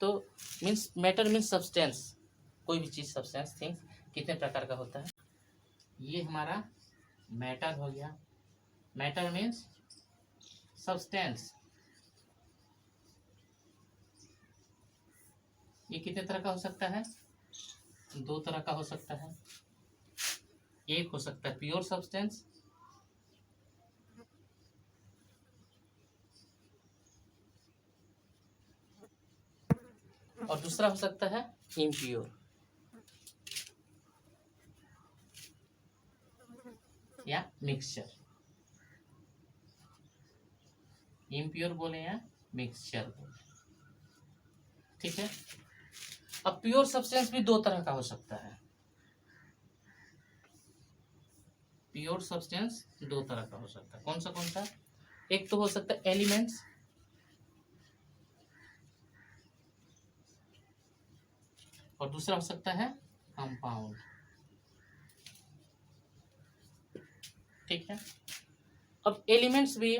तो means matter means substance, कोई भी चीज़ सब्सटेंस थिंग्स कितने प्रकार का होता है। ये हमारा मैटर हो गया, मैटर मीन्स सब्सटेंस। ये कितने तरह का हो सकता है, दो तरह का हो सकता है। एक हो सकता है प्योर सब्सटेंस, और दूसरा हो सकता है इम्प्योर या मिक्सचर। इम्प्योर बोले या मिक्सचर बोले, ठीक है। अब प्योर सब्सटेंस भी दो तरह का हो सकता है। प्योर सब्सटेंस दो तरह का हो सकता है, कौन सा? एक तो हो सकता है एलिमेंट्स, और दूसरा हो सकता है कंपाउंड, ठीक है। अब एलिमेंट्स भी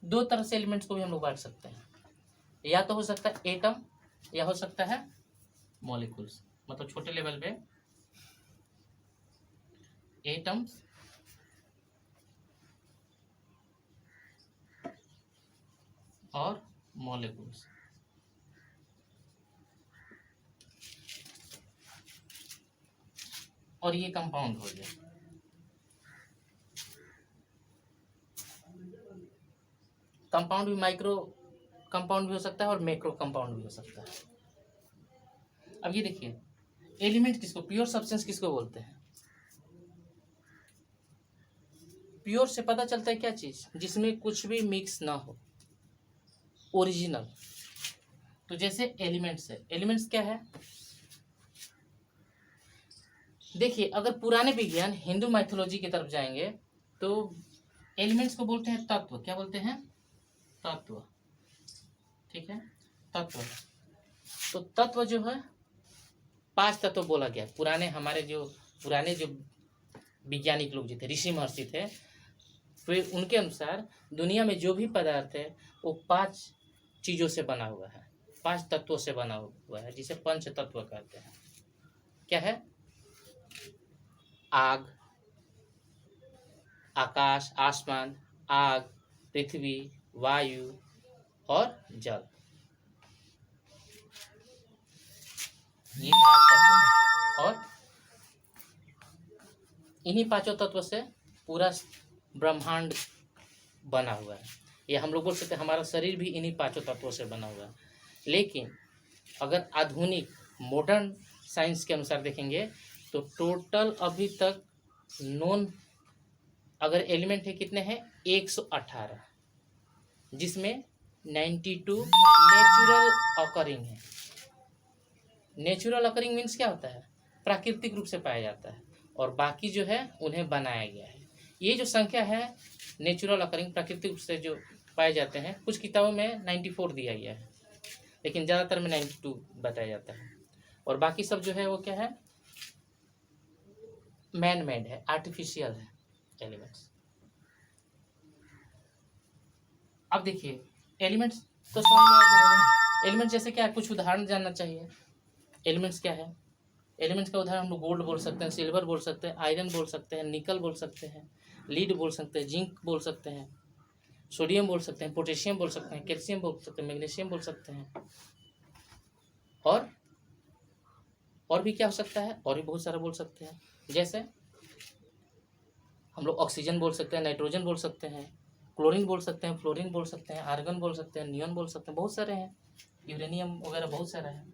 दो तरह से एलिमेंट्स को भी हम लोग बांट सकते हैं, या तो हो सकता है एटम या हो सकता है मॉलिक्यूल्स, मतलब छोटे लेवल पे एटम्स और मॉलिक्यूल्स। और ये कंपाउंड हो गया। कंपाउंड भी माइक्रो कंपाउंड भी हो सकता है और मैक्रो कंपाउंड भी हो सकता है। अब ये देखिए, एलिमेंट किसको, प्योर सब्सटेंस किसको बोलते हैं? प्योर से पता चलता है क्या चीज, जिसमें कुछ भी मिक्स ना हो, ओरिजिनल। तो जैसे एलिमेंट्स है, एलिमेंट्स क्या है, देखिए अगर पुराने विज्ञान हिंदू माइथोलॉजी की तरफ जाएंगे तो एलिमेंट्स को बोलते हैं तत्व। क्या बोलते हैं? तत्व, ठीक है, तत्व। तो तत्व जो है, पांच तत्व बोला गया। पुराने हमारे जो पुराने जो वैज्ञानिक लोग जो थे, ऋषि महर्षि थे, फिर उनके अनुसार दुनिया में जो भी पदार्थ है वो पांच चीजों से बना हुआ है, पांच तत्वों से बना हुआ है, जिसे पंच तत्व कहते हैं। क्या है? आग, आकाश, आसमान, आग, पृथ्वी, वायु और जल। ये पांच तत्व है। और इन्हीं पांचों तत्व से पूरा ब्रह्मांड बना हुआ है। ये हम लोग बोल सकते हैं हमारा शरीर भी इन्हीं पांचों तत्वों से बना हुआ है। लेकिन अगर आधुनिक मॉडर्न साइंस के अनुसार देखेंगे तो टोटल अभी तक नॉन अगर एलिमेंट है कितने हैं, 118, जिसमें 92 नेचुरल ऑकरिंग है। नेचुरल ऑकरिंग मीन्स क्या होता है? प्राकृतिक रूप से पाया जाता है, और बाकी जो है उन्हें बनाया गया है। ये जो संख्या है नेचुरल ऑकरिंग, प्राकृतिक रूप से जो पाए जाते हैं, कुछ किताबों में 94 दिया गया है, लेकिन ज़्यादातर में 92 बताया जाता है। और बाकी सब जो है वो क्या है, मैन मेड है, आर्टिफिशियल है एलिमेंट्स। अब देखिए एलिमेंट्स तो समझ में आ गया। एलिमेंट्स जैसे क्या है, कुछ उदाहरण जानना चाहिए। एलिमेंट्स क्या है? एलिमेंट्स का उदाहरण हम लोग गोल्ड बोल सकते हैं, सिल्वर बोल सकते हैं, आयरन बोल सकते हैं, निकल बोल सकते हैं, लीड बोल सकते हैं, जिंक बोल सकते हैं, सोडियम बोल सकते हैं, पोटेशियम बोल सकते हैं, कैल्शियम बोल सकते हैं, मैग्नीशियम बोल सकते हैं। और भी क्या हो सकता है, और भी बहुत सारा बोल सकते हैं। जैसे हम लोग ऑक्सीजन बोल सकते हैं, नाइट्रोजन बोल सकते हैं, क्लोरीन बोल सकते हैं, फ्लोरीन बोल सकते हैं, आर्गन बोल सकते हैं, नियॉन बोल सकते हैं, बहुत सारे हैं, यूरेनियम वगैरह बहुत सारा है।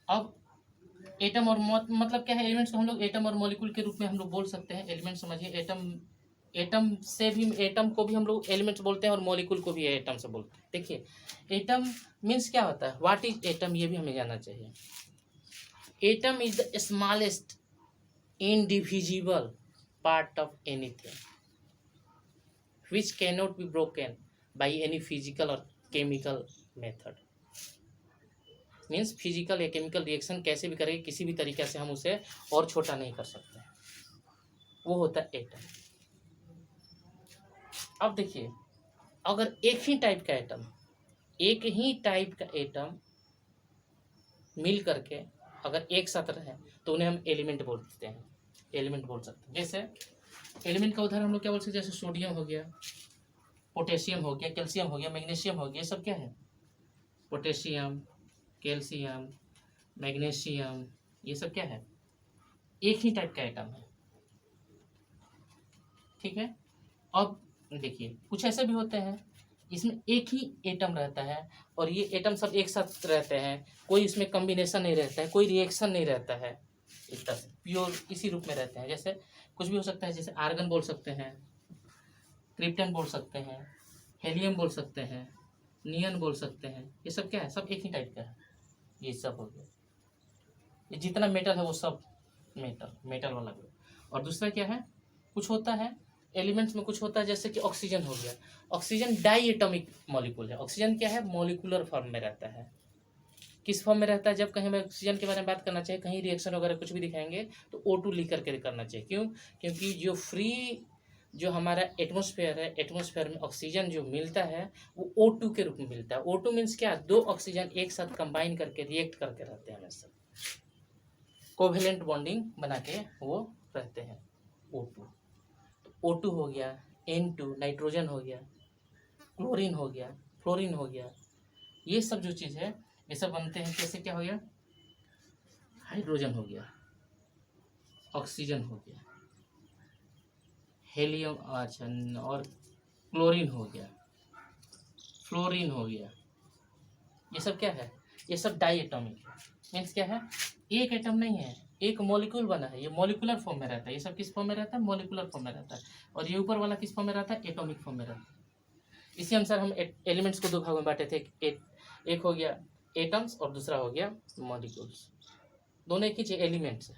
अब एटम और मतलब क्या है, एलिमेंट्स को हम लोग एटम और मॉलिक्यूल के रूप में हम लोग बोल सकते हैं। एलिमेंट समझिए, एटम से भी, एटम को भी हम लोग एलिमेंट्स बोलते हैं और मॉलिक्यूल को भी एटम से बोलते हैं। देखिए एटम मीन्स क्या होता है, व्हाट इज एटम, ये भी हमें जानना चाहिए। Atom is the smallest indivisible part of anything which cannot be broken by any physical or chemical method। Means physical या केमिकल रिएक्शन कैसे भी करेंगे, किसी भी तरीके से हम उसे और छोटा नहीं कर सकते, वो होता है एटम। अब देखिए अगर एक ही टाइप का एटम मिल करके अगर एक साथ रहे तो उन्हें हम एलिमेंट बोलते हैं, एलिमेंट बोल सकते हैं। जैसे एलिमेंट का उदाहरण हम लोग क्या बोल सकते हैं, जैसे सोडियम हो गया, पोटेशियम हो गया, कैल्शियम हो गया, मैग्नीशियम हो गया, ये सब क्या है, पोटेशियम, कैल्शियम, मैग्नीशियम, ये सब क्या है, एक ही टाइप का एटम है। ठीक है। अब देखिए कुछ ऐसे भी होते हैं इसमें एक ही एटम रहता है और ये एटम सब एक साथ रहते हैं, कोई इसमें कॉम्बिनेशन नहीं रहता है, कोई रिएक्शन नहीं रहता है, इस तरह से प्योर इसी रूप में रहते हैं। जैसे कुछ भी हो सकता है, जैसे आर्गन बोल सकते हैं, क्रिप्टन बोल सकते हैं, हेलियम बोल सकते हैं, नियन बोल सकते हैं, ये सब क्या है, सब एक ही टाइप का है। ये सब हो गया, ये जितना मेटल है वो सब मेटल वाला ग्रुप। और दूसरा क्या है, कुछ होता है एलिमेंट्स में, कुछ होता है जैसे कि ऑक्सीजन हो गया, ऑक्सीजन डाई एटॉमिक मॉलिक्यूल है। ऑक्सीजन क्या है, मॉलिक्यूलर फॉर्म में रहता है। किस फॉर्म में रहता है, जब कहीं हमें ऑक्सीजन के बारे में बात करना चाहिए, कहीं रिएक्शन वगैरह कुछ भी दिखाएंगे तो O2 लिख करके करना चाहिए। क्यों, क्योंकि जो फ्री जो हमारा एटमॉस्फेयर है, एटमॉस्फेयर में ऑक्सीजन जो मिलता है वो O2 के रूप में मिलता है। O2 मीन्स क्या, दो ऑक्सीजन एक साथ कंबाइन करके रिएक्ट करके रहते हैं, हमेशा कोवेलेंट बॉन्डिंग बना के वो रहते हैं O2। O2 हो गया, N2 नाइट्रोजन हो गया, क्लोरीन हो गया, फ्लोरीन हो गया, ये सब जो चीज़ है ये सब बनते हैं कैसे, क्या हो गया, हाइड्रोजन हो गया, ऑक्सीजन हो गया, हेलियम, अच्छा, और क्लोरीन हो गया, फ्लोरीन हो गया, ये सब क्या है, ये सब डाई एटॉमिक है। मीन्स क्या है, एक एटम नहीं है, एक मॉलिक्यूल बना है, ये मॉलिक्यूलर फॉर्म में रहता है। ये सब किस फॉर्म में रहता है, मॉलिक्यूलर फॉर्म में रहता है। और ये ऊपर वाला किस फॉर्म में रहता है, एटॉमिक फॉर्म में रहता है। इसी अनुसार हम एलिमेंट्स को दो भागों में बांटे थे, एक हो गया एटम्स और दूसरा हो गया मॉलिक्यूल्स। दोनों एक ही चीज एलिमेंट्स है।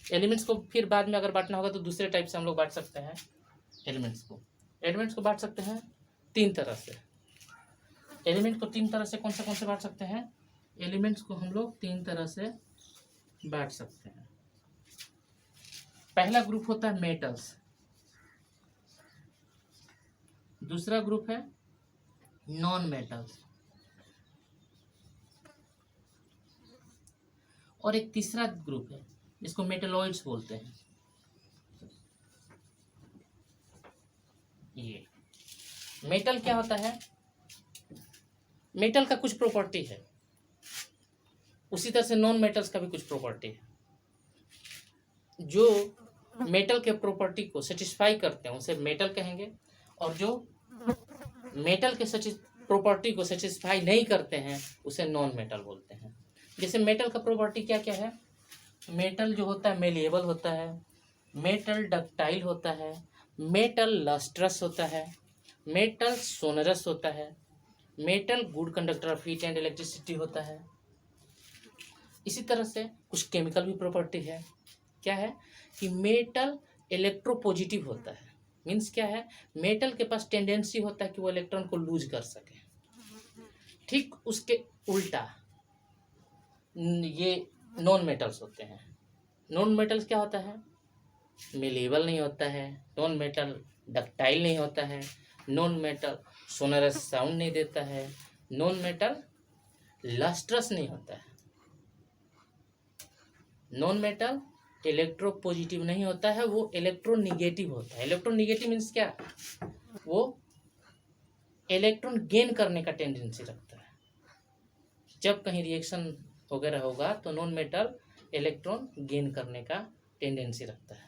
एलिमेंट्स को फिर बाद में अगर बांटना होगा तो दूसरे टाइप से हम लोग बांट सकते हैं एलिमेंट्स को बांट सकते हैं तीन तरह से। एलिमेंट को तीन तरह से कौन से बांट सकते हैं, एलिमेंट्स को हम लोग तीन तरह से बांट सकते हैं। पहला ग्रुप होता है मेटल्स, दूसरा ग्रुप है नॉन मेटल्स, और एक तीसरा ग्रुप है जिसको मेटलॉइड्स बोलते हैं। ये मेटल क्या होता है, मेटल का कुछ प्रॉपर्टी है, उसी तरह से नॉन मेटल्स का भी कुछ प्रॉपर्टी है। जो मेटल के प्रॉपर्टी को सेटिस्फाई करते हैं उसे मेटल कहेंगे, और जो मेटल के प्रॉपर्टी को सेटिस्फाई नहीं करते हैं उसे नॉन मेटल बोलते हैं। जैसे मेटल का प्रॉपर्टी क्या क्या है, मेटल जो होता है मेलिएबल होता है, मेटल डक्टाइल होता है, मेटल लस्ट्रस होता है, मेटल सोनरस होता है, metal good conductor of heat and electricity होता है। इसी तरह से कुछ केमिकल भी प्रॉपर्टी है, क्या है कि मेटल इलेक्ट्रोपॉजिटिव होता है। मीन्स क्या है, मेटल के पास टेंडेंसी होता है कि वो इलेक्ट्रॉन को लूज कर सके। ठीक उसके उल्टा ये नॉन मेटल्स होते हैं। नॉन मेटल्स क्या होता है, मेलेबल नहीं होता है, नॉन मेटल डक्टाइल नहीं होता है, नॉन मेटल सोनरस साउंड नहीं देता है, नॉन मेटल लस्ट्रस नहीं होता है, नॉन मेटल इलेक्ट्रोपॉजिटिव नहीं होता है, वो इलेक्ट्रोनिगेटिव होता है। इलेक्ट्रोनिगेटिव मीन्स क्या, वो इलेक्ट्रॉन गेन करने का टेंडेंसी रखता है। जब कहीं रिएक्शन वगैरह होगा तो नॉन मेटल इलेक्ट्रॉन गेन करने का टेंडेंसी रखता है।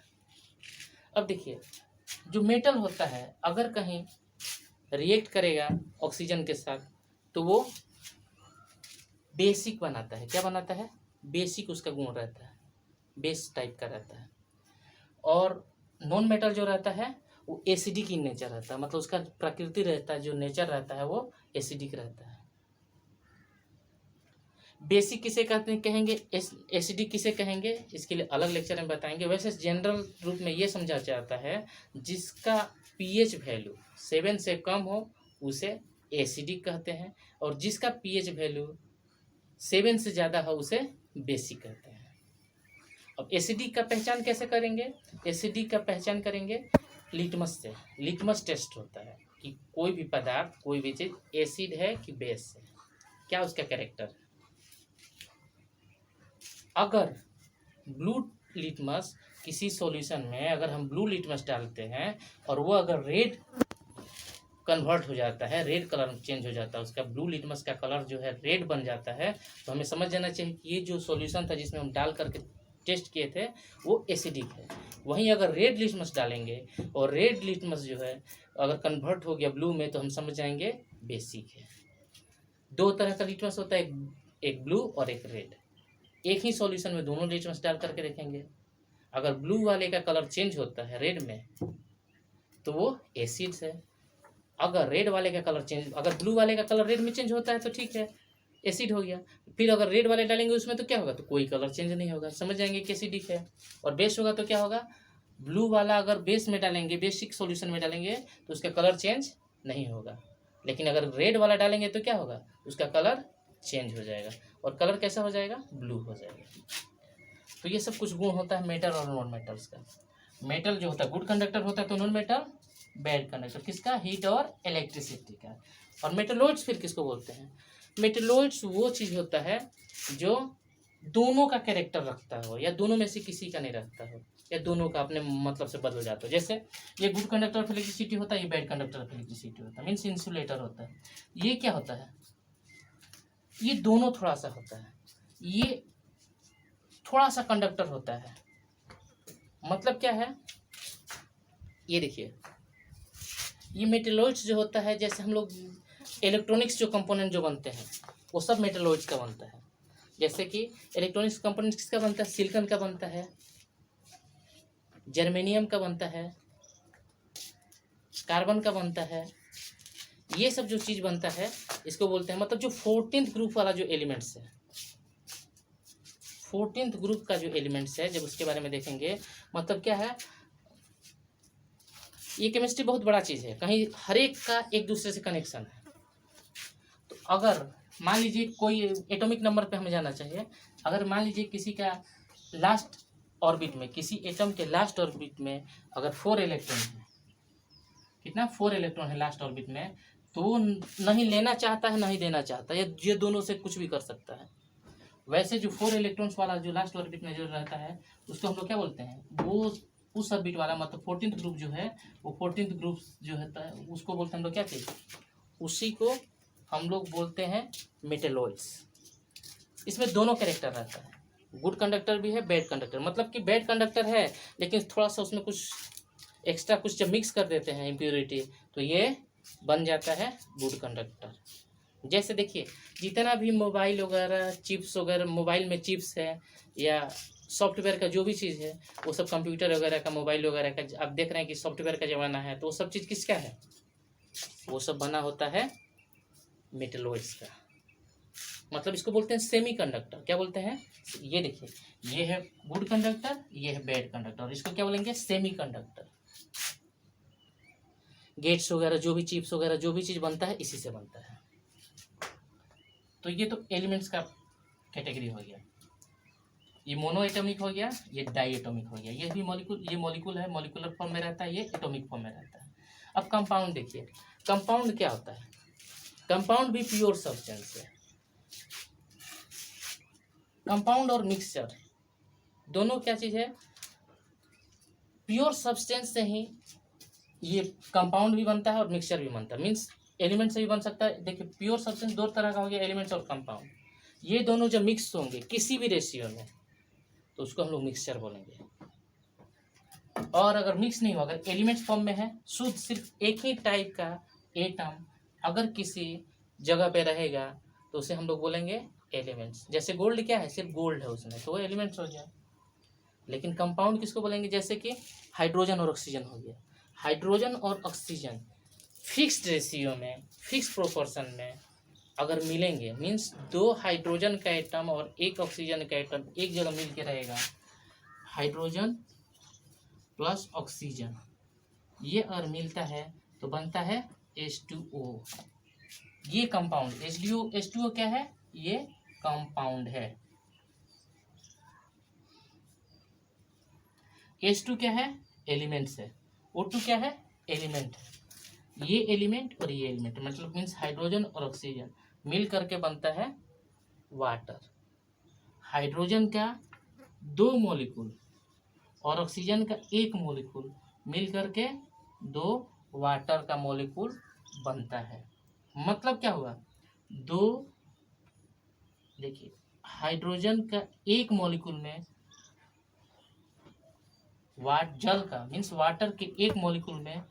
अब देखिए जो मेटल होता है अगर कहीं रिएक्ट करेगा ऑक्सीजन के साथ तो वो बेसिक बनाता है। क्या बनाता है, बेसिक उसका गुण रहता है, बेस टाइप का रहता है। और नॉन मेटल जो रहता है वो एसिडिक इन नेचर रहता है, मतलब उसका प्रकृति रहता है, जो नेचर रहता है वो एसिडिक रहता है। बेसिक किसे कहते हैं, कहेंगे एसिडिक किसे कहेंगे, इसके लिए अलग लेक्चर में बताएंगे। वैसे जनरल रूप में ये समझा जाता है जिसका पीएच वैल्यू 7 से कम हो उसे एसिडिक कहते हैं, और जिसका पीएच वैल्यू 7 से ज़्यादा हो उसे बेसिक कहते हैं। अब एसिडिक का पहचान कैसे करेंगे, एसिडिक का पहचान करेंगे लिटमस से। लिटमस टेस्ट होता है, कि कोई भी पदार्थ, कोई भी चीज एसिड है कि बेस है, क्या उसका कैरेक्टर है। अगर ब्लू लिटमस किसी सॉल्यूशन में अगर हम ब्लू लिटमस डालते हैं और वो अगर रेड कन्वर्ट हो जाता है, रेड कलर चेंज हो जाता है, उसका ब्लू लिटमस का कलर जो है रेड बन जाता है, तो हमें समझ जाना चाहिए कि ये जो सॉल्यूशन था जिसमें हम डाल करके टेस्ट किए थे वो एसिडिक है। वहीं अगर रेड लिटमस डालेंगे और रेड लिटमस जो है अगर कन्वर्ट हो गया ब्लू में, तो हम समझ जाएंगे बेसिक है। दो तरह का लिटमस होता है, एक ब्लू और एक रेड। एक ही सॉल्यूशन में दोनों लिटमस डाल करके देखेंगे, अगर ब्लू वाले का कलर चेंज होता है रेड में तो वो एसिड है, अगर रेड वाले का कलर चेंज, अगर ब्लू वाले का कलर रेड में चेंज होता है तो ठीक है, एसिड हो गया। फिर अगर रेड वाले डालेंगे उसमें तो क्या होगा, तो कोई कलर चेंज नहीं होगा, समझ जाएंगे कि एसिडिक है। और बेस होगा तो क्या होगा, ब्लू वाला अगर बेस में डालेंगे, बेसिक सॉल्यूशन में डालेंगे तो उसका कलर चेंज नहीं होगा, लेकिन अगर रेड वाला डालेंगे तो क्या होगा, उसका कलर चेंज हो जाएगा। और कलर कैसा हो जाएगा, ब्लू हो जाएगा। तो ये सब कुछ गुण होता है मेटल और नॉन मेटल्स का। मेटल जो होता है गुड कंडक्टर होता है, तो नॉन मेटल बैड कंडक्टर, किसका, हीट और इलेक्ट्रिसिटी का। और मेटलॉइड्स फिर किसको बोलते हैं, मेटलॉइड्स वो चीज़ होता है जो दोनों का कैरेक्टर रखता हो या दोनों में से किसी का नहीं रखता हो, या दोनों का अपने मतलब से बदल जाता हो। जैसे ये गुड कंडक्टर ऑफ इलेक्ट्रिसिटी होता है, ये बैड कंडक्टर ऑफ इलेक्ट्रिसिटी होता है, मीन्स इंसुलेटर होता है। ये क्या होता है, ये दोनों थोड़ा सा होता है, ये थोड़ा सा कंडक्टर होता है। मतलब क्या है, ये देखिए, ये मेटलॉइड्स जो होता है, जैसे हम लोग इलेक्ट्रॉनिक्स जो कंपोनेंट जो बनते हैं वो सब मेटलॉइड्स का बनता है। जैसे कि इलेक्ट्रॉनिक्स कंपोनेंट किसका बनता है, सिलिकॉन का बनता है, जर्मेनियम का बनता है, कार्बन का बनता है। ये सब जो चीज़ बनता है इसको बोलते हैं, मतलब जो 14th ग्रुप वाला जो एलिमेंट्स है, 14th ग्रुप का जो एलिमेंट्स है, जब उसके बारे में देखेंगे, मतलब क्या है, ये केमिस्ट्री बहुत बड़ा चीज़ है, कहीं हर एक का एक दूसरे से कनेक्शन है। तो अगर मान लीजिए कोई एटॉमिक नंबर पे हमें जाना चाहिए, अगर मान लीजिए किसी का लास्ट ऑर्बिट में, किसी एटम के लास्ट ऑर्बिट में अगर 4 इलेक्ट्रॉन है, कितना, 4 इलेक्ट्रॉन है लास्ट ऑर्बिट में, तो वो नहीं लेना चाहता है नहीं देना चाहता है, ये दोनों से कुछ भी कर सकता है। वैसे जो 4 इलेक्ट्रॉन्स वाला जो लास्ट ऑर्बिट में जो रहता है उसको हम लोग क्या बोलते हैं, वो उस ऑर्बिट वाला, मतलब 14th ग्रुप जो है, वो 14th ग्रुप जो होता है उसको बोलते हैं हम लोग क्या चीज़, उसी को हम लोग बोलते हैं मेटलॉइड्स। इसमें दोनों कैरेक्टर रहता है, गुड कंडक्टर भी है, बैड कंडक्टर, मतलब कि बैड कंडक्टर है लेकिन थोड़ा सा उसमें कुछ एक्स्ट्रा कुछ जब मिक्स कर देते हैं इम्प्योरिटी, तो ये बन जाता है गुड कंडक्टर। जैसे देखिए, जितना भी मोबाइल वगैरह चिप्स वगैरह, मोबाइल में चिप्स है या सॉफ्टवेयर का जो भी चीज़ है, वो सब कंप्यूटर वगैरह का, मोबाइल वगैरह का, आप देख रहे हैं कि सॉफ्टवेयर का ज़माना है, तो वो सब चीज़ किसका है, वो सब बना होता है मेटलॉइड्स का। मतलब इसको बोलते हैं सेमी कंडक्टर, क्या बोलते हैं, ये देखिए, ये है गुड कंडक्टर, ये है बैड कंडक्टर, इसको क्या बोलेंगे, सेमी कंडक्टर। गेट्स वगैरह जो भी चिप्स वगैरह जो भी चीज़ बनता है इसी से बनता है। तो ये तो एलिमेंट्स का कैटेगरी हो गया, ये मोनो एटॉमिक हो गया, ये डाई एटॉमिक हो गया, ये भी मॉलिक्यूल, ये मॉलिक्यूल है, मॉलिक्यूलर फॉर्म में रहता है, ये एटॉमिक फॉर्म में रहता है। अब कंपाउंड देखिए, कंपाउंड क्या होता है, कंपाउंड भी प्योर सब्सटेंस है। कंपाउंड और मिक्सचर दोनों क्या चीज़ है, प्योर सब्सटेंस से ही ये कंपाउंड भी बनता है और मिक्सचर भी बनता है, मीन्स एलिमेंट से भी बन सकता है। देखिए, प्योर सब्सटेंस दो तरह का हो गया, एलिमेंट्स और कंपाउंड। ये दोनों जब मिक्स होंगे किसी भी रेशियो में तो उसको हम लोग मिक्सचर बोलेंगे। और अगर मिक्स नहीं होगा, एलिमेंट्स फॉर्म में है, शुद्ध सिर्फ एक ही टाइप का एटम अगर किसी जगह पे रहेगा तो उसे हम लोग बोलेंगे एलिमेंट्स। जैसे गोल्ड क्या है, सिर्फ गोल्ड है उसमें, तो वो एलिमेंट्स हो गया। लेकिन कंपाउंड किसको बोलेंगे, जैसे कि हाइड्रोजन और ऑक्सीजन हो गया, हाइड्रोजन और ऑक्सीजन फिक्स्ड रेशियो में, फिक्स प्रोपोर्शन में अगर मिलेंगे, मीन्स 2 हाइड्रोजन का एटम और 1 ऑक्सीजन का एटम एक जगह मिल के रहेगा, हाइड्रोजन प्लस ऑक्सीजन, ये अगर मिलता है तो बनता है H2O। ये कंपाउंड H2O क्या है, ये कंपाउंड है। H2 क्या है, एलिमेंट्स है, O2 क्या है, एलिमेंट है। ये एलिमेंट और ये एलिमेंट, मतलब मीन्स हाइड्रोजन और ऑक्सीजन मिल करके बनता है वाटर। हाइड्रोजन का 2 मॉलिक्यूल और ऑक्सीजन का 1 मॉलिक्यूल मिल करके 2 वाटर का मॉलिक्यूल बनता है। मतलब क्या हुआ, 2, देखिए हाइड्रोजन का 1 मॉलिक्यूल में जल का मीन्स वाटर के 1 मॉलिक्यूल में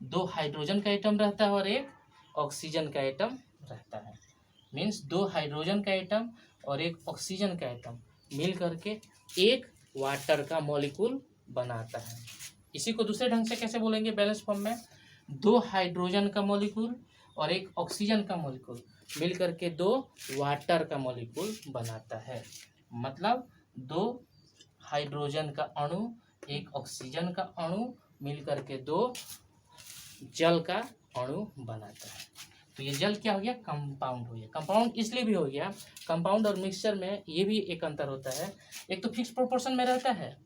2 हाइड्रोजन का एटम रहता है और 1 ऑक्सीजन का एटम रहता है। मीन्स 2 हाइड्रोजन का एटम और 1 ऑक्सीजन का एटम मिल करके 1 वाटर का मॉलिक्यूल बनाता है। इसी को दूसरे ढंग से कैसे बोलेंगे बैलेंस फॉर्म में, 2 हाइड्रोजन का मॉलिक्यूल और 1 ऑक्सीजन का मॉलिक्यूल मिल करके 2 वाटर का मॉलिक्यूल बनाता है। मतलब 2 हाइड्रोजन का अणु 1 ऑक्सीजन का अणु मिल करके 2 जल का अणु बनाता है। तो ये जल क्या हो गया, कंपाउंड हो गया। कंपाउंड इसलिए भी हो गया, कंपाउंड और मिक्सचर में ये भी एक अंतर होता है। एक तो फिक्स प्रोपोर्शन में रहता है,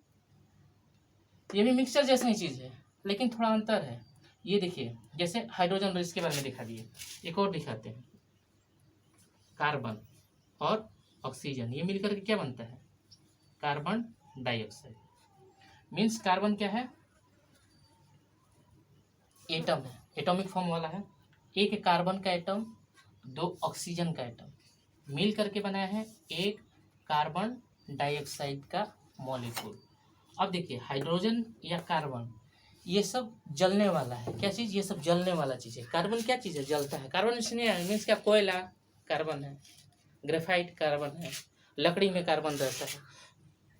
ये भी मिक्सचर जैसी ही चीज़ है, लेकिन थोड़ा अंतर है। ये देखिए जैसे हाइड्रोजन, इसके बारे में दिखा दिए, एक और दिखाते हैं। कार्बन और ऑक्सीजन ये मिलकर के क्या बनता है, कार्बन डाइऑक्साइड। मीन्स कार्बन क्या है, एटम है, एटॉमिक फॉर्म वाला है। 1 कार्बन का एटम 2 ऑक्सीजन का एटम मिल करके बनाया है 1 कार्बन डाइऑक्साइड का मॉलिक्यूल। अब देखिए हाइड्रोजन या कार्बन ये सब जलने वाला है। क्या चीज़, ये सब जलने वाला चीज़ है। कार्बन क्या चीज़ है, जलता है। कार्बन इसलिए है मीन्स क्या, कोयला कार्बन है, ग्रेफाइट कार्बन है, लकड़ी में कार्बन रहता है,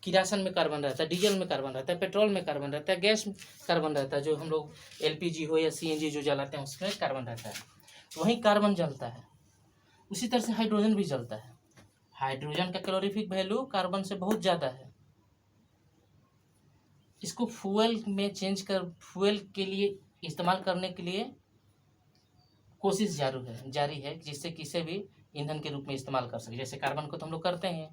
किरासन में कार्बन रहता है, डीजल में कार्बन रहता है, पेट्रोल में कार्बन रहता है, गैस में कार्बन रहता है, जो हम लोग एलपीजी हो या सीएनजी जो जलाते हैं उसमें कार्बन रहता है, तो वहीं कार्बन जलता है। उसी तरह से हाइड्रोजन भी जलता है। हाइड्रोजन का कैलोरीफिक वैल्यू कार्बन से बहुत ज़्यादा है। इसको फ्यूल में फ्यूल के लिए इस्तेमाल करने के लिए कोशिश जारी है जिससे किसी भी ईंधन के रूप में इस्तेमाल कर सके। जैसे कार्बन को तो हम लोग करते हैं,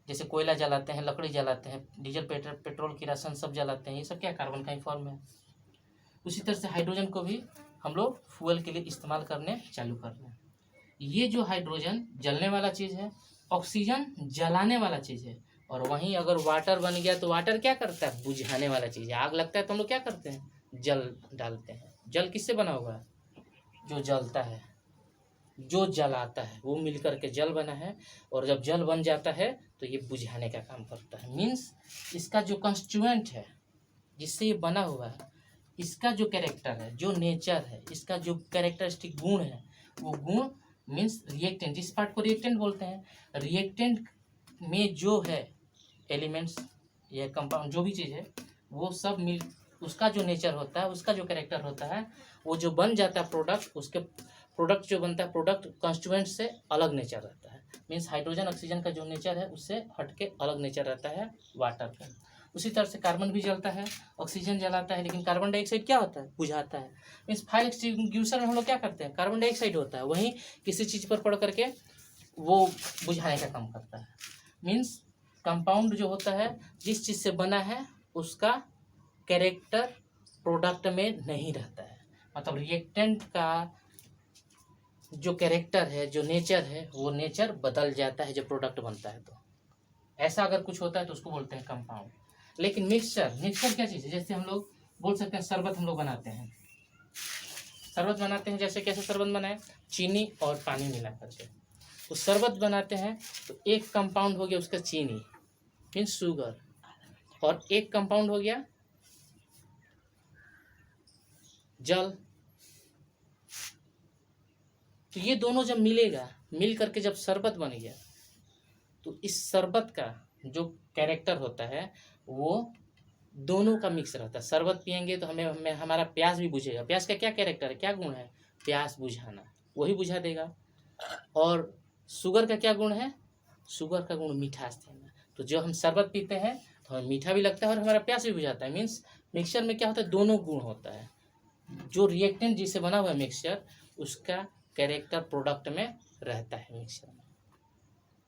जैसे कोयला जलाते हैं, लकड़ी जलाते हैं, डीजल पेट्रोल किरासन सब जलाते हैं, ये सब क्या कार्बन का ही फॉर्म है। उसी तरह से हाइड्रोजन को भी हम लोग फ्यूल के लिए इस्तेमाल करने चालू कर रहे हैं। ये जो हाइड्रोजन जलने वाला चीज़ है, ऑक्सीजन जलाने वाला चीज़ है, और वहीं अगर वाटर बन गया तो वाटर क्या करता है, बुझाने वाला चीज़ है। आग लगता है तो हम लोग क्या करते हैं, जल डालते हैं। जल किससे बना हुआ है, जो जलता है, जो जलाता है वो मिलकर के जल बना है। और जब जल बन जाता है तो ये बुझाने का काम करता है। मीन्स इसका जो कंस्टिट्यूएंट है जिससे ये बना हुआ है, इसका जो कैरेक्टर है, जो नेचर है, इसका जो कैरेक्टरिस्टिक गुण है, वो गुण मीन्स रिएक्टेंट, जिस पार्ट को रिएक्टेंट बोलते हैं, रिएक्टेंट में जो है एलिमेंट्स या कंपाउंड जो भी चीज़ है वो सब मिल, उसका जो नेचर होता है, उसका जो कैरेक्टर होता है, वो जो बन जाता है प्रोडक्ट, उसके प्रोडक्ट जो बनता है, प्रोडक्ट कंस्टिट्यूएंट से अलग नेचर रहता है। मीन्स हाइड्रोजन ऑक्सीजन का जो नेचर है उससे हटके अलग नेचर रहता है वाटर का। उसी तरह से कार्बन भी जलता है, ऑक्सीजन जलाता है, लेकिन कार्बन डाइऑक्साइड क्या होता है, बुझाता है। मीन्स फायर एक्सटिंग्विशर में हम लोग क्या करते हैं, कार्बन डाइऑक्साइड होता है, वहीं किसी चीज़ पर पड़ करके वो बुझाने का काम करता है। मीन्स कंपाउंड जो होता है, जिस चीज़ से बना है उसका कैरेक्टर प्रोडक्ट में नहीं रहता है। मतलब रिएक्टेंट का जो कैरेक्टर है, जो नेचर है, वो नेचर बदल जाता है जब प्रोडक्ट बनता है। तो ऐसा अगर कुछ होता है तो उसको बोलते हैं कंपाउंड। लेकिन मिक्सचर क्या चीज़ है, जैसे हम लोग बोल सकते हैं शरबत हम लोग बनाते हैं, जैसे कैसे शरबत बनाए, चीनी और पानी मिला करके तो शरबत बनाते हैं। तो एक कंपाउंड हो गया उसका चीनी मीन्स शुगर, और एक कंपाउंड हो गया जल। तो ये दोनों जब मिल करके जब शरबत बन गया, तो इस शरबत का जो कैरेक्टर होता है वो दोनों का मिक्स रहता है। शरबत पियेंगे तो हमें हमारा प्यास भी बुझेगा। प्यास का क्या कैरेक्टर है, क्या गुण है, प्यास बुझाना, वही बुझा देगा। और शुगर का क्या गुण है, शुगर का गुण मिठास देना। तो जो हम शरबत पीते हैं तो हमें मीठा भी लगता है और हमारा प्यास भी बुझाता है। मीन्स मिक्सचर में क्या होता है, दोनों गुण होता है। जो रिएक्टेंट जिससे बना हुआ है मिक्सचर, उसका कैरेक्टर प्रोडक्ट में रहता है मिक्सचर में।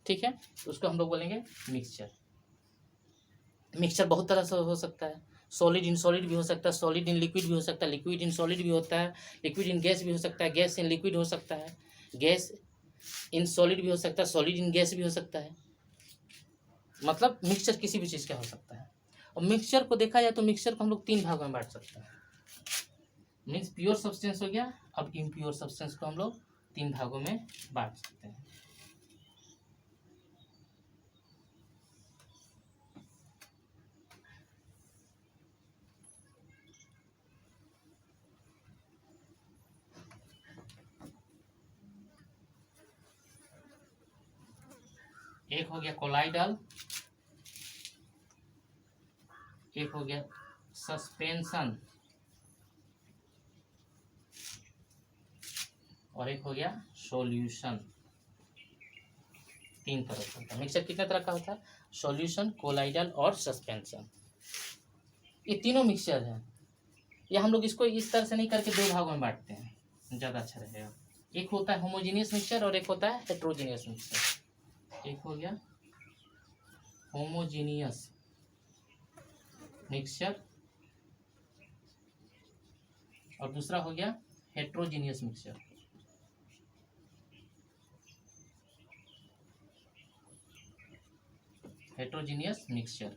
ठीक है, तो उसको हम लोग बोलेंगे मिक्सचर। मिक्सचर बहुत तरह से हो सकता है। सॉलिड इन सॉलिड भी हो सकता है, सॉलिड इन लिक्विड भी हो सकता है, लिक्विड इन सॉलिड भी होता है, लिक्विड इन गैस भी हो सकता है, गैस इन लिक्विड हो सकता है, गैस इन सॉलिड भी हो सकता है, सॉलिड इन गैस भी हो सकता है। मतलब मिक्सचर किसी भी चीज़ का हो सकता है। और मिक्सचर को देखा जाए तो मिक्सचर को हम लोग 3 भागों में बांट सकते हैं। मीन्स प्योर सब्सटेंस हो गया, अब इम्प्योर सब्सटेंस को हम लोग 3 भागों में बांट सकते हैं। एक हो गया कोलाइडल, एक हो गया सस्पेंशन, और एक हो गया सॉल्यूशन। 3 तरह का होता है मिक्सचर। कितने तरह का होता है? सॉल्यूशन, कोलाइडल और सस्पेंशन। ये तीनों मिक्सचर है। या हम लोग इसको इस तरह से नहीं करके 2 भागों में बांटते हैं, ज़्यादा अच्छा रहेगा। एक होता है होमोजीनियस मिक्सचर और एक होता है हेट्रोजीनियस मिक्सचर। एक हो गया होमोजीनियस मिक्सचर और दूसरा हो गया हेट्रोजीनियस मिक्सचर। Heterogeneous mixture.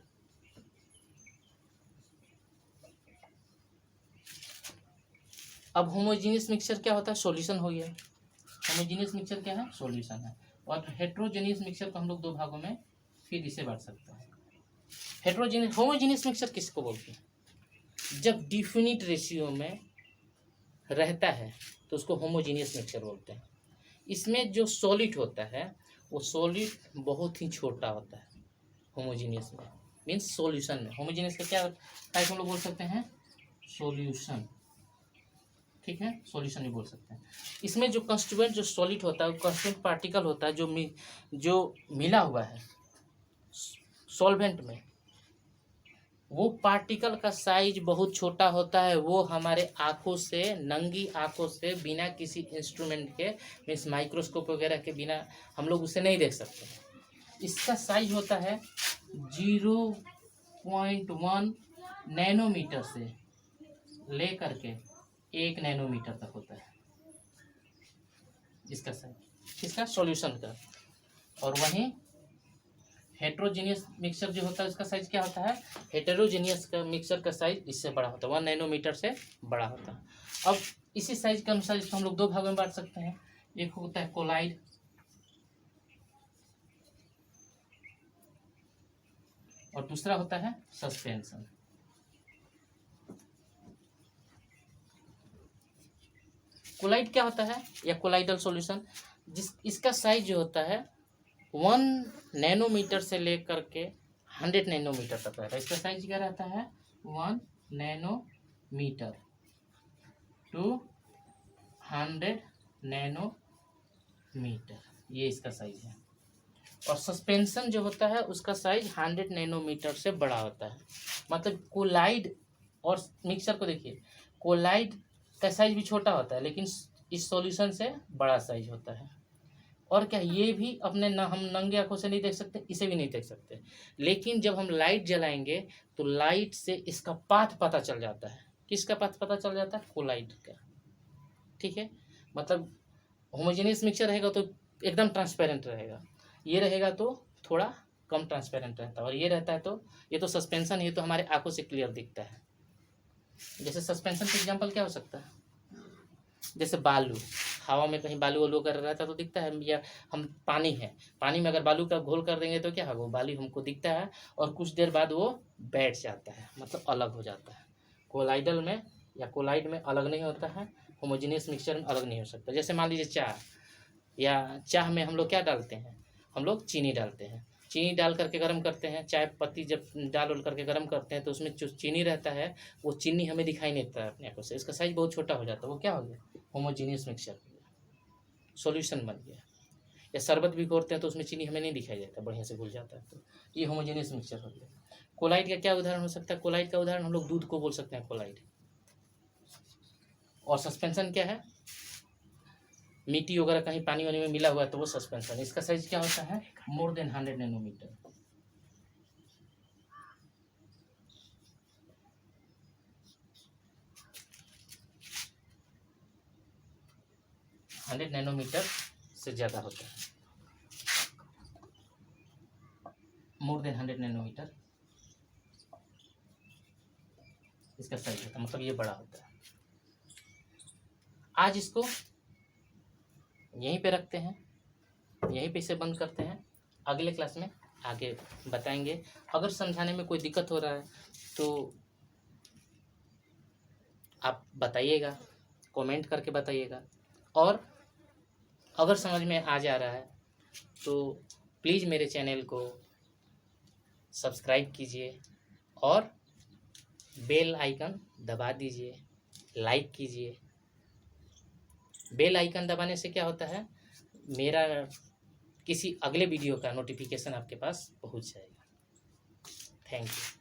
अब होमोजीनियस मिक्सचर क्या होता है? सॉल्यूशन हो गया। होमोजीनियस मिक्सचर क्या है? सॉल्यूशन है। और हेट्रोजीनियस मिक्सचर को हम लोग 2 भागों में फिर इसे बांट सकते हैं। हेट्रोजीनियस होमोजीनियस मिक्सचर किसको बोलते हैं? जब डिफिनिट रेशियो में रहता है तो उसको होमोजीनियस मिक्सचर बोलते हैं। इसमें जो सॉलिड होता है वो सॉलिड बहुत ही छोटा होता है होमोजीनियस में, मीन्स सॉल्यूशन में। होमोजीनियस का क्या टाइप हम लोग बोल सकते हैं? सॉल्यूशन। ठीक है, सॉल्यूशन भी बोल सकते हैं। इसमें जो कंस्टिट्यूएंट जो सॉलिड होता है, कंस्टिट्यूएंट पार्टिकल होता है जो मिला हुआ है सॉल्वेंट में, वो पार्टिकल का साइज बहुत छोटा होता है। वो हमारे आँखों से, नंगी आँखों से, बिना किसी इंस्ट्रूमेंट के, मीन्स माइक्रोस्कोप वगैरह के बिना हम लोग उसे नहीं देख सकते। इसका साइज होता है 0.1 नैनोमीटर से लेकर के 1 नैनोमीटर तक होता है इसका साइज, इसका सॉल्यूशन का। और वहीं हेट्रोजीनियस मिक्सचर जो होता है उसका साइज क्या होता है? हेटेरोजीनियस का मिक्सचर का साइज इससे बड़ा होता है, 1 नैनोमीटर से बड़ा होता है। अब इसी साइज के अनुसार इसको हम लोग 2 भागों में बांट सकते हैं। एक होता है कोलाइड और दूसरा होता है सस्पेंशन। कोलाइड क्या होता है या कोलाइडल सॉल्यूशन? इसका साइज जो होता है 1 नैनोमीटर से लेकर के 100 नैनोमीटर तक रहता है। इसका साइज क्या रहता है? 1 नैनोमीटर टू 100 नैनोमीटर, ये इसका साइज है। और सस्पेंशन जो होता है उसका साइज 100 नैनोमीटर से बड़ा होता है। मतलब कोलाइड और मिक्सचर को देखिए, कोलाइड का साइज भी छोटा होता है लेकिन इस सॉल्यूशन से बड़ा साइज होता है। और क्या, ये भी अपने हम नंगे आंखों से नहीं देख सकते, इसे भी नहीं देख सकते। लेकिन जब हम लाइट जलाएंगे तो लाइट से इसका पाथ पता चल जाता है। किसका पाथ पता चल जाता है? कोलाइड का। ठीक है, मतलब होमोजेनियस मिक्सचर रहेगा तो एकदम ट्रांसपेरेंट रहेगा, ये रहेगा तो थोड़ा कम ट्रांसपेरेंट रहता है, और ये रहता है तो ये तो सस्पेंशन, ये तो हमारे आंखों से क्लियर दिखता है। जैसे सस्पेंशन का एग्जाम्पल क्या हो सकता है? जैसे बालू, हवा में कहीं बालू वालू कर रहता है तो दिखता है, या हम पानी है, पानी में अगर बालू का घोल कर देंगे तो क्या होगा? वो बालू हमको दिखता है और कुछ देर बाद वो बैठ जाता है, मतलब अलग हो जाता है। कोलाइडल में या कोलाइड में अलग नहीं होता है, होमोजेनियस मिक्सचर में अलग नहीं हो सकता। जैसे मान लीजिए चाह, या चाह में हम लोग क्या डालते हैं? हम लोग चीनी डालते हैं। चीनी डाल करके गर्म करते हैं, चाय पत्ती जब डाल उल करके गर्म करते हैं तो उसमें जो चीनी रहता है वो चीनी हमें दिखाई नहीं देता है अपने आंखों से, इसका साइज बहुत छोटा हो जाता है। वो क्या हो गया? होमोजीनियस मिक्सचर हो गया, सॉल्यूशन बन गया। या शरबत भी घोरते हैं तो उसमें चीनी हमें नहीं दिखाई देता, बढ़िया से घुल जाता है, तो ये होमोजीनियस मिक्सचर हो गया। कोलाइड का क्या उदाहरण हो सकता है? कोलाइड का उदाहरण हम लोग दूध को बोल सकते हैं कोलाइड। और सस्पेंशन क्या है? मिट्टी वगैरह कहीं पानी वानी में मिला हुआ है तो वो सस्पेंशन। इसका साइज क्या होता है? More than 100 nanometre. 100 नैनोमीटर से ज़्यादा होता है, मोर देन 100 नैनोमीटर इसका साइज होता है, मतलब ये बड़ा होता है। आज इसको यहीं पे रखते हैं, यहीं पे इसे बंद करते हैं। अगले क्लास में आगे बताएंगे। अगर समझाने में कोई दिक्कत हो रहा है तो आप बताइएगा, कमेंट करके बताइएगा। और अगर समझ में आ जा रहा है तो प्लीज़ मेरे चैनल को सब्सक्राइब कीजिए और बेल आइकन दबा दीजिए, लाइक कीजिए। बेल आइकन दबाने से क्या होता है, मेरा किसी अगले वीडियो का नोटिफिकेशन आपके पास पहुंच जाएगा। Thank you.